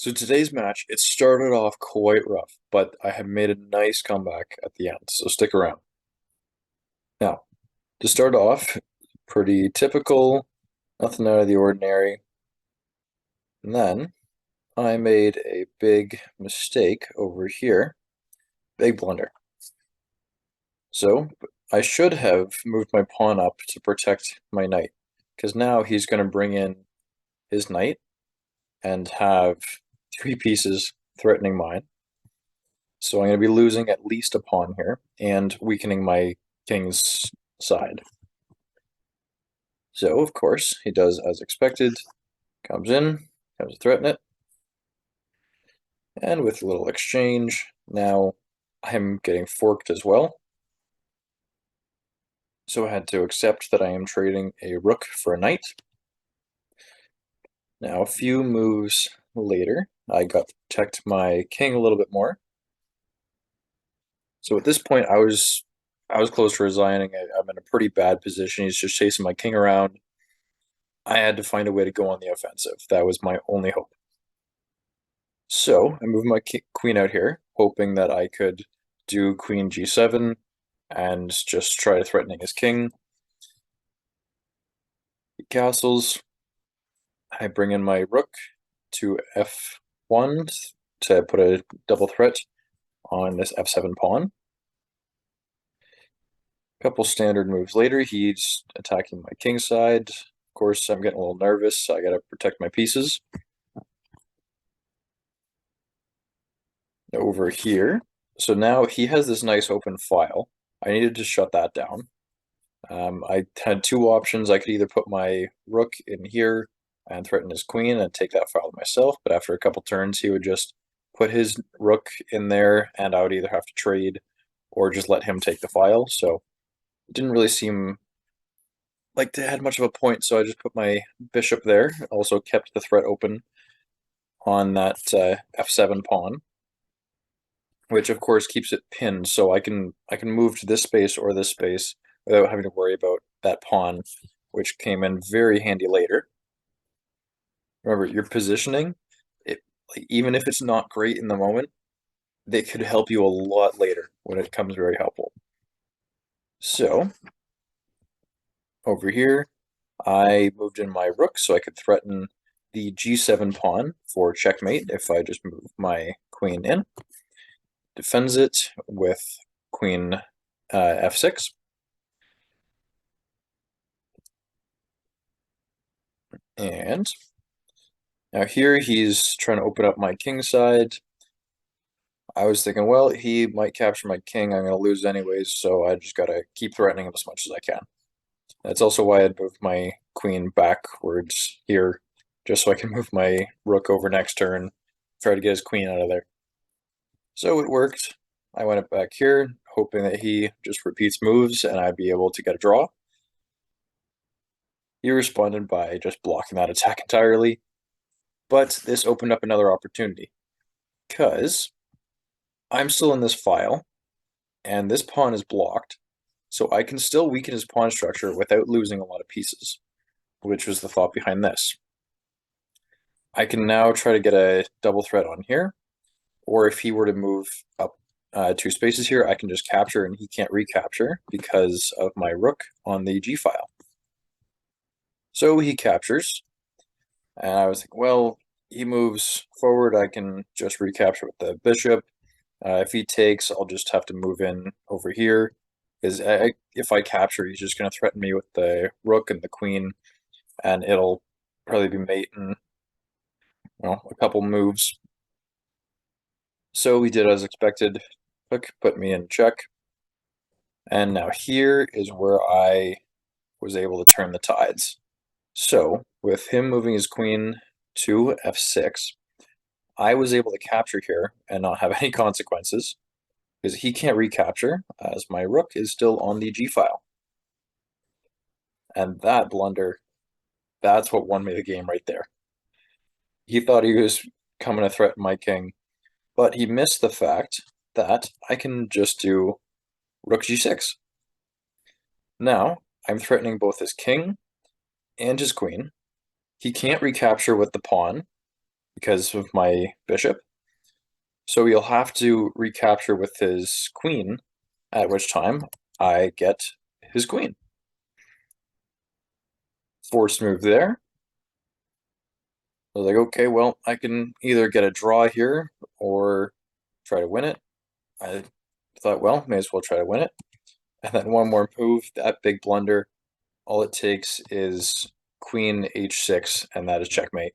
So today's match, it started off quite rough, but I have made a nice comeback at the end, so stick around. Now, to start off, pretty typical, nothing out of the ordinary. And then I made a big mistake over here, big blunder. So I should have moved my pawn up to protect my knight, because now he's going to bring in his knight and have three pieces threatening mine. So I'm going to be losing at least a pawn here and weakening my king's side. So, of course, he does as expected. Comes in, comes to threaten it. And with a little exchange, now I'm getting forked as well. So I had to accept that I am trading a rook for a knight. Now, a few moves later, I got to protect my king a little bit more. So at this point, I was close to resigning. I'm in a pretty bad position. He's just chasing my king around. I had to find a way to go on the offensive. That was my only hope. So I moved my queen out here, hoping that I could do queen g7 and just try to threatening his king. He castles. I bring in my rook to f1 to put a double threat on this f7 pawn. A couple standard moves later, he's attacking my king side. Of course, I'm getting a little nervous, so I gotta protect my pieces. Over here, so now he has this nice open file. I needed to shut that down. I had two options. I could either put my rook in here and threaten his queen and take that file myself, but after a couple turns, he would just put his rook in there, and I would either have to trade or just let him take the file. So it didn't really seem like they had much of a point, so I just put my bishop there. Also kept the threat open on that f7 pawn, which of course keeps it pinned, so I can move to this space or this space without having to worry about that pawn, which came in very handy later. Remember, your positioning, it, like, even if it's not great in the moment, they could help you a lot later when it comes very helpful. So, over here, I moved in my rook so I could threaten the g7 pawn for checkmate if I just move my queen in. Defends it with queen f6. And now here he's trying to open up my king side. I was thinking, well, he might capture my king. I'm going to lose anyways, so I just got to keep threatening him as much as I can. That's also why I'd moved my queen backwards here, just so I can move my rook over next turn, try to get his queen out of there. So it worked. I went back here, hoping that he just repeats moves and I'd be able to get a draw. He responded by just blocking that attack entirely, but this opened up another opportunity, because I'm still in this file, and this pawn is blocked, so I can still weaken his pawn structure without losing a lot of pieces, which was the thought behind this. I can now try to get a double threat on here, or if he were to move up two spaces here, I can just capture and he can't recapture because of my rook on the g file. So he captures, and I was like, well, he moves forward, I can just recapture with the bishop. If he takes, I'll just have to move in over here, because if I capture, he's just going to threaten me with the rook and the queen, and it'll probably be mate in, well, a couple moves. So we did as expected. Hook put me in check. And now here is where I was able to turn the tides. So with him moving his queen to f6, I was able to capture here and not have any consequences, because he can't recapture as my rook is still on the g file. And that blunder, that's what won me the game right there. He thought he was coming to threaten my king, but he missed the fact that I can just do rook g6. Now, I'm threatening both his king and his queen. He can't recapture with the pawn, because of my bishop. So he'll have to recapture with his queen, at which time I get his queen. Forced move there. I was like, okay, well, I can either get a draw here or try to win it. I thought, well, may as well try to win it. And then one more move, that big blunder. All it takes is queen h6, and that is checkmate.